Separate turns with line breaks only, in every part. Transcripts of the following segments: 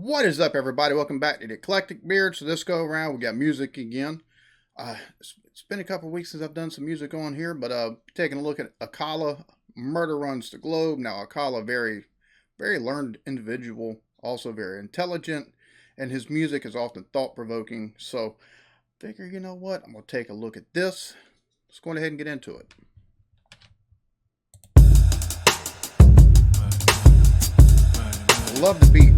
What is up, everybody? Welcome back to the Eclectic Beard. So this go around, we got music again. It's been a couple weeks since I've done some music on here, but taking a look at Akala, Murder Runs the Globe. Now, Akala, very learned individual, also very intelligent, and his music is often thought-provoking. So, figure, you know what? I'm going to take a look at this. Let's go ahead and get into it. Love the beat.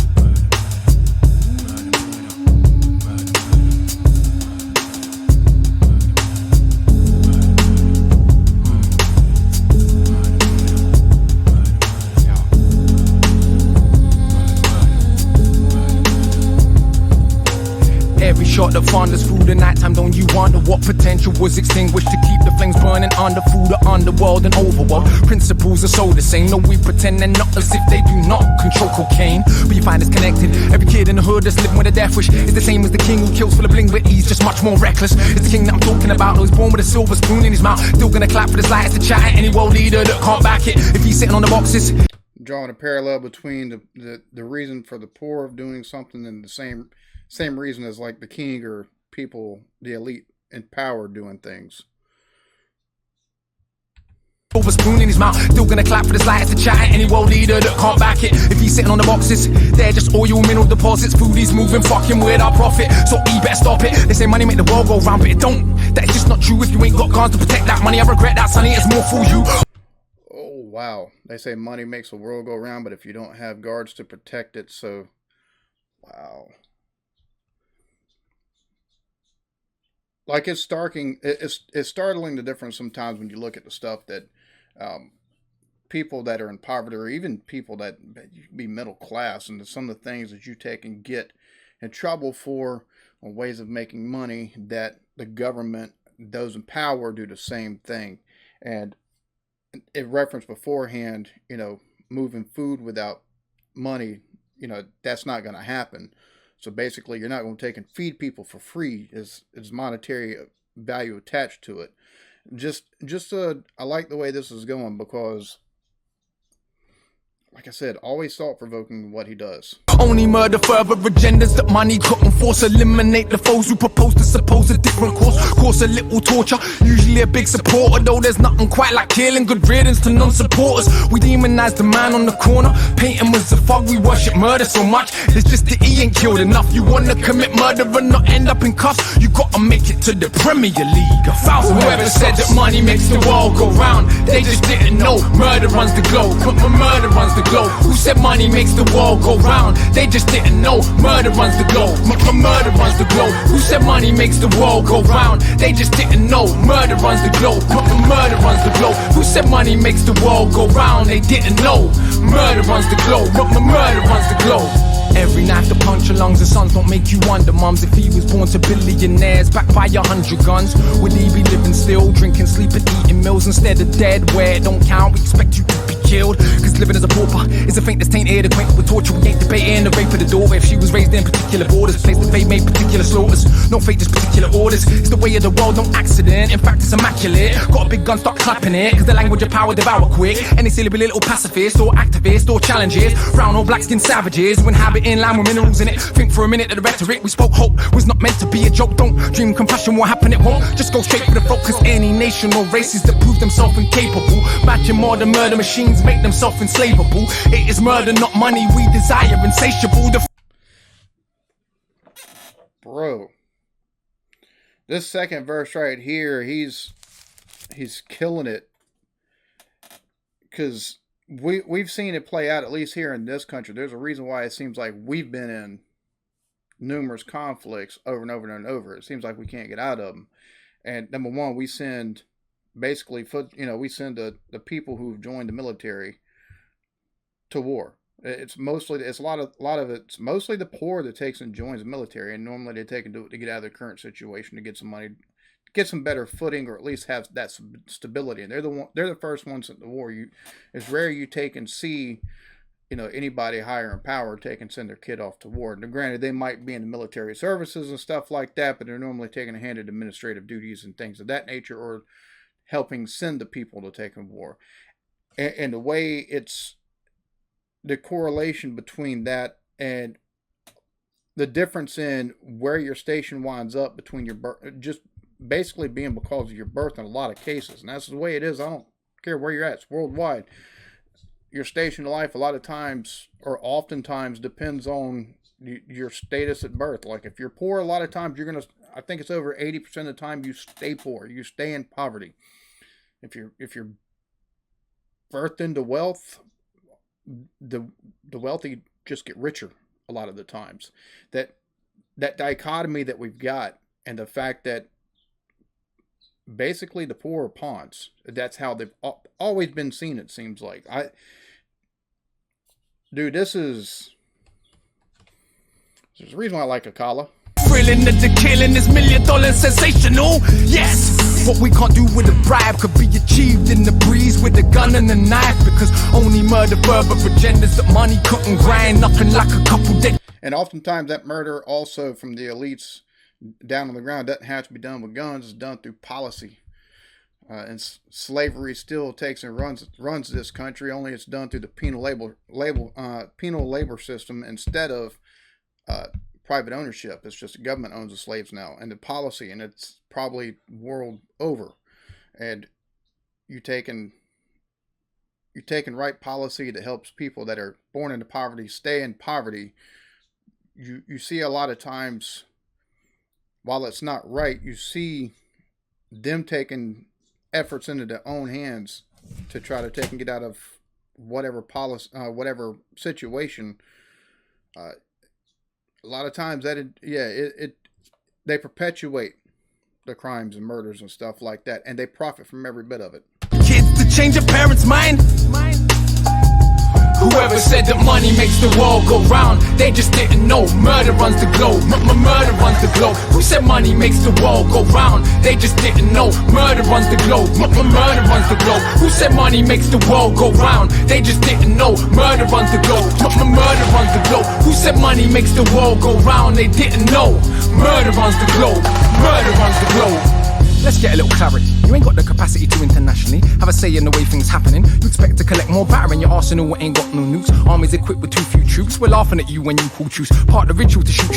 Every shot that thunders through the nighttime, don't you wonder what potential was extinguished to keep the flames burning under through the underworld and overworld? Principles are so the same, no we pretend they're not, as if they do not control cocaine. But you find it's connected, every kid in the hood that's living with a death wish is the same as the king who kills for the bling, but he's just much more reckless. It's the king that I'm talking about, though he's born with a silver spoon in his mouth, still gonna clap for the slightest to chat at any world leader that can't back it if he's sitting on the boxes.
Drawing a parallel between the reason for the poor of doing something and the same reason as like the king or people, the elite in power doing things.
Silver spoon in his mouth, still gonna clap for the slightest to chat at any world leader that can't back it if he's sitting on the boxes. They're just oil mineral deposits, food he's moving fucking with our profit, so he better stop it. They say money make the world go round, but it don't. That is just not true if you ain't got guns to protect that money. I regret that, sonny, it's more for you.
Oh wow, they say money makes the world go round, but if you don't have guards to protect it, so wow. Like it's startling the difference sometimes when you look at the stuff that people that are in poverty, or even people that be middle class, and some of the things that you take and get in trouble for, or ways of making money, that the government, those in power, do the same thing. And it referenced beforehand, moving food without money, that's not going to happen. So basically, you're not going to take and feed people for free. Is monetary value attached to it? I like the way this is going because, like I said, always thought-provoking what he does.
Only murder further agendas that money couldn't force. Eliminate the foes who propose to suppose a different course. Cause a little torture, usually a big supporter, though there's nothing quite like killing. Good riddance to non-supporters. We demonize the man on the corner, paint him as a thug. We worship murder so much, it's just that he ain't killed enough. You wanna commit murder and not end up in cuffs, you gotta make it to the Premier League. Whoever said that money makes the world go round, they just didn't know murder runs the globe. Murder runs the globe. Who said money makes the world go round? They just didn't know murder runs the globe. Murder runs the globe. Who said money makes the world go round? They just didn't know murder runs the globe. Murder runs the globe. Who said money makes the world go round? They didn't know murder runs the globe. Murder runs the globe. Every knife to punch your lungs, the sons don't make you wonder, mums. If he was born to billionaires, backed by 100 guns, would he be living still, drinking, sleeping, eating meals instead of dead? Where it don't count, we expect you to be killed. Cause living as a pauper is a fate that's tainted, acquainted with torture. We ain't debating the rape of the daughter. If she was raised in particular borders, place that fate made particular slaughters. No fate, just particular orders. It's the way of the world, no accident. In fact, it's immaculate. Got a big gun, start clapping it. Cause the language of power devour quick. Any silly little pacifist or activist or challenges, brown or black skinned savages who inhabit in land with minerals in it. Think for a minute that the rhetoric we spoke hope was not meant to be a joke. Don't dream compassion will happen, it won't. Just go straight for the throat. Cause any nation or races that prove themselves incapable, matching modern murder machines make themselves enslavable. It is murder, not money, we desire insatiable.
Bro, this second verse right here, he's killing it, because we've seen it play out, at least here in this country. There's a reason why it seems like we've been in numerous conflicts over and over and over. It seems like we can't get out of them. And number one, we send basically the people who've joined the military to war. It's a lot of it's mostly the poor that takes and joins the military, and normally they take and do it to get out of their current situation, to get some money, get some better footing, or at least have that stability. And they're the first ones at the war. It's rare you take and see, anybody higher in power take and send their kid off to war. Now, granted, they might be in the military services and stuff like that, but they're normally taking a hand in administrative duties and things of that nature, or helping send the people to take in war. And the way it's the correlation between that and the difference in where your station winds up between your birth, just basically being because of your birth in a lot of cases, and that's the way it is. I don't care where you're at; it's worldwide. Your station in life, a lot of times, or oftentimes, depends on your status at birth. Like if you're poor, a lot of times you're gonna. I think it's over 80% of the time you stay poor. You stay in poverty. If you're birthed into wealth, the wealthy just get richer a lot of the times. That dichotomy that we've got, and the fact that basically the poor are pawns. That's how they've always been seen. It seems like dude, there's a reason why I like Akala.
Thrilling that the killing is $1 million sensational. Yes, what we can't do with a bribe could be achieved in the breeze with a gun and a knife. Because only murder further agendas that money couldn't grind. Nothing like a couple days.
And oftentimes that murder also from the elites down on the ground doesn't have to be done with guns. It's done through policy. And slavery still takes and runs this country. Only it's done through the penal labor system instead of private ownership. It's just the government owns the slaves now, and the policy, and it's probably world over. And you taking right policy that helps people that are born into poverty stay in poverty. You see a lot of times, while it's not right, you see them taking efforts into their own hands to try to take and get out of whatever policy, whatever situation. A lot of times they perpetuate the crimes and murders and stuff like that, and they profit from every bit of it.
Kids to change a parent's mind. Whoever said that money makes the world go round, they just didn't know. Murder runs the globe, murder runs the globe. Who said money makes the world go round? They just didn't know. Murder runs the globe, murder runs the globe. Who said money makes the world go round? They just didn't know. Murder runs the globe, murder runs the globe. Who said money makes the world go round? They didn't know. Murder runs the globe, murder runs the globe. Let's get a little clarity. You ain't got the capacity to internationally have a say in the way things happening. You expect to collect more batter in your arsenal, ain't got no nukes. Armies equipped with too few troops. We're laughing at you when you call truce. Part of the ritual to shoot.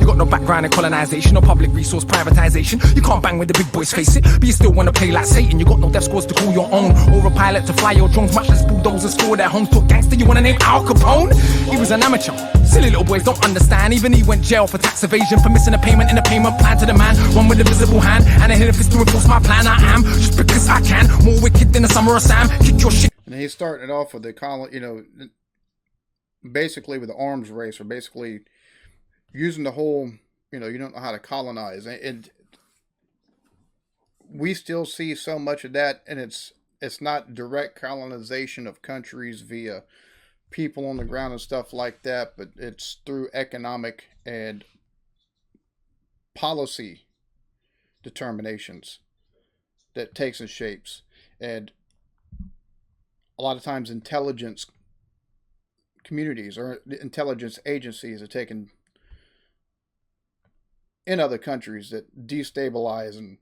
You got no background in colonization or public resource privatization. You can't bang with the big boys, face it. But you still wanna play like Satan. You got no death squads to call your own, or a pilot to fly your drones. Much less bulldozers for their homes. Talk gangster, you wanna name Al Capone? He was an amateur. Silly little boys don't understand. Even he went jail for tax evasion, for missing a payment in a payment plan to the man. One with a visible hand and a hidden fist to enforce my plan. I am just because I can. More wicked than the summer of Sam. Kick your shit.
And he's starting it off with the basically with the arms race, or basically using the whole, you don't know how to colonize. And we still see so much of that, and it's not direct colonization of countries via people on the ground and stuff like that, but it's through economic and policy determinations that takes and shapes. And a lot of times intelligence communities or intelligence agencies are taken in other countries that destabilize and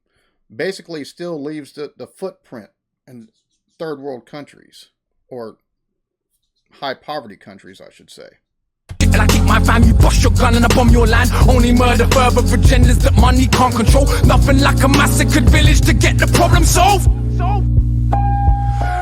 basically still leaves the footprint in third world countries, or high poverty countries, I should say.
And I keep my fam, you bust your gun and I bomb your land. Only murder further agendas that money can't control. Nothing like a massacred village to get the problem solved.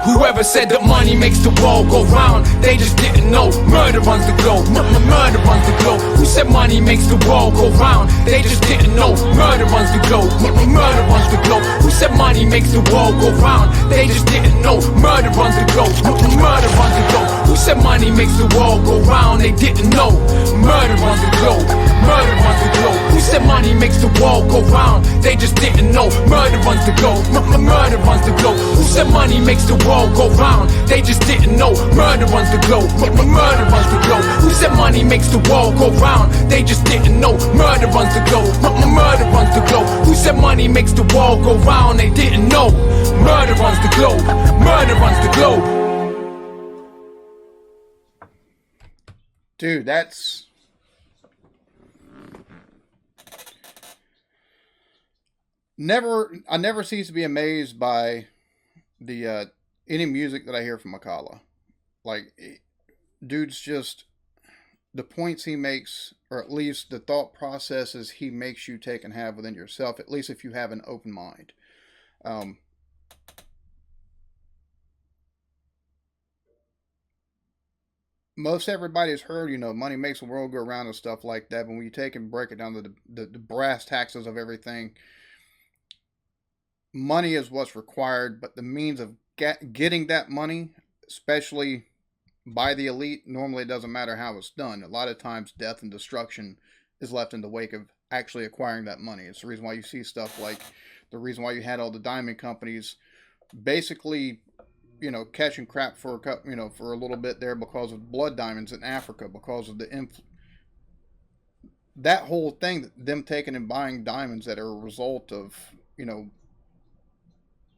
Whoever said that money makes the world go round, they just didn't know. Murder runs the globe, murder runs the globe. Who said money makes the world go round? They just didn't know. Murder runs the globe, murder runs the globe. Who said money makes the world go round? They just didn't know. Murder runs the globe, murder runs the globe. Who said money makes the world go round? They didn't know. Murder runs the globe, murder runs the globe. Who said money makes the world go round? They just didn't know. Murder runs the globe, murder runs the globe. Who said money makes the world go round? They just didn't know. Murder runs the globe, murder runs the globe. Who said money makes the world go round? They just didn't know. Murder runs the globe, murder runs the globe. Who said money makes the world go round? They didn't know. Murder runs the globe, murder runs the globe.
Dude, I never cease to be amazed by the any music that I hear from Akala. Like, dude's just the points he makes, or at least the thought processes he makes you take and have within yourself, at least if you have an open mind. Most everybody's heard, money makes the world go round and stuff like that. But when you take and break it down to the brass taxes of everything, money is what's required, but the means of getting that money, especially by the elite, normally it doesn't matter how it's done. A lot of times, death and destruction is left in the wake of actually acquiring that money. It's the reason why you see stuff like the reason why you had all the diamond companies basically, catching crap for for a little bit there because of blood diamonds in Africa, because of that whole thing, them taking and buying diamonds that are a result of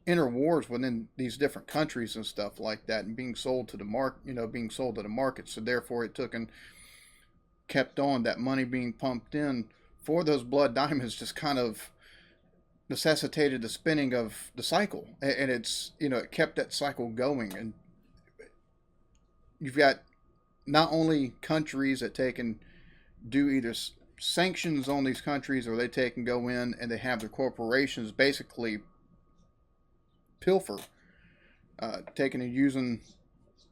inner wars within these different countries and stuff like that, and being sold to the market. So therefore, it took and kept on that money being pumped in for those blood diamonds, just kind of necessitated the spinning of the cycle, and it's it kept that cycle going. And you've got not only countries that take and do either sanctions on these countries, or they take and go in and they have their corporations basically pilfer, taking and using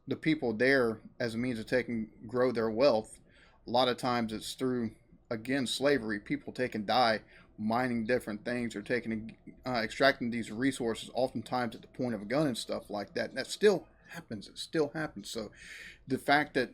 the people there as a means of taking grow their wealth. A lot of times it's through, again, slavery. People take and die mining different things, or taking extracting these resources, oftentimes at the point of a gun and stuff like that. And that still happens. It still happens. So the fact that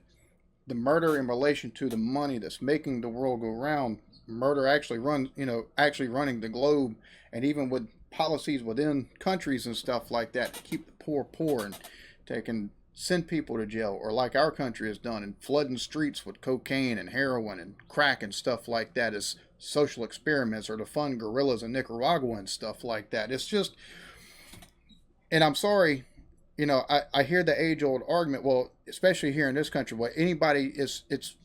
the murder in relation to the money that's making the world go round, murder actually running the globe, and even with policies within countries and stuff like that to keep the poor and send people to jail, or like our country has done, and flooding streets with cocaine and heroin and crack and stuff like that as social experiments, or to fund guerrillas in Nicaragua and stuff like that. It's just, and I'm sorry, I hear the age-old argument, well, especially here in this country, well, it's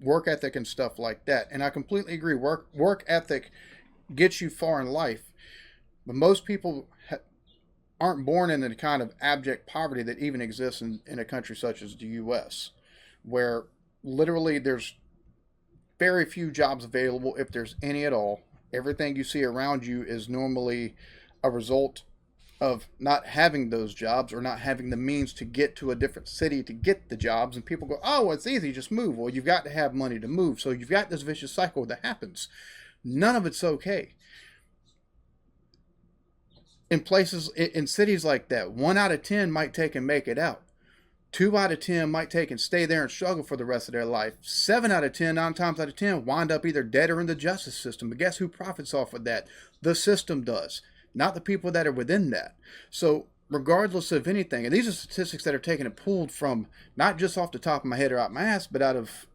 work ethic and stuff like that. And I completely agree. Work ethic gets you far in life, but most people aren't born in the kind of abject poverty that even exists in a country such as the U.S., where literally there's very few jobs available, if there's any at all. Everything you see around you is normally a result of not having those jobs, or not having the means to get to a different city to get the jobs. And people go, oh, well, it's easy, just move. Well, you've got to have money to move. So you've got this vicious cycle that happens. None of it's okay. In cities like that, 1 out of 10 might take and make it out. 2 out of 10 might take and stay there and struggle for the rest of their life. 7 out of 10, 9 times out of 10, wind up either dead or in the justice system. But guess who profits off of that? The system does, not the people that are within that. So regardless of anything, and these are statistics that are taken and pulled from not just off the top of my head or out my ass, but out of,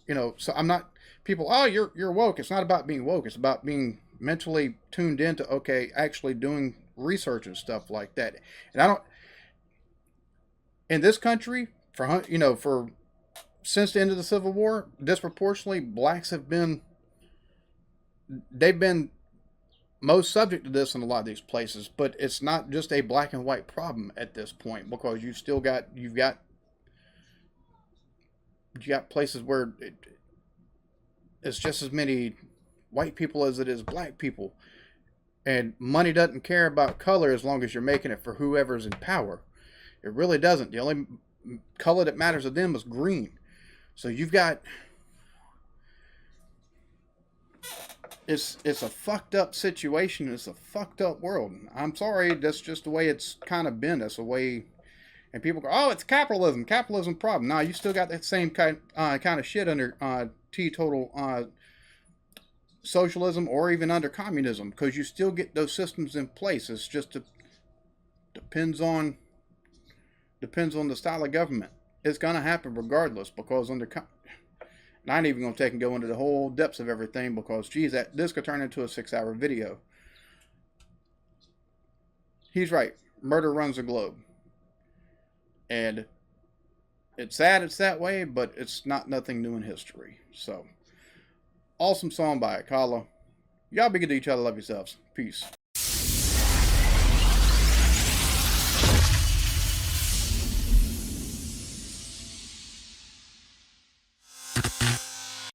so I'm not, people, oh, you're woke. It's not about being woke. It's about being mentally tuned into, okay, actually doing research and stuff like that. And in this country, for since the end of the Civil War, disproportionately, blacks they've been most subject to this in a lot of these places. But it's not just a black and white problem at this point, because you've got places where it's just as many white people as it is black people. And money doesn't care about color as long as you're making it for whoever's in power. It really doesn't. The only color that matters to them is green. So you've got, it's a fucked up situation. It's a fucked up world. I'm sorry, that's just the way it's kind of been. That's the way, and people go, oh, it's capitalism problem. No, you still got that same kind of shit under teetotal socialism, or even under communism, because you still get those systems in place. It's just depends on the style of government. It's gonna happen regardless, because and I ain't even gonna take and go into the whole depths of everything, because geez, this could turn into a 6-hour video. He's right. Murder runs the globe, and it's sad it's that way, but it's nothing new in history. So. Awesome song by Akala. Y'all be good to each other. Love yourselves. Peace.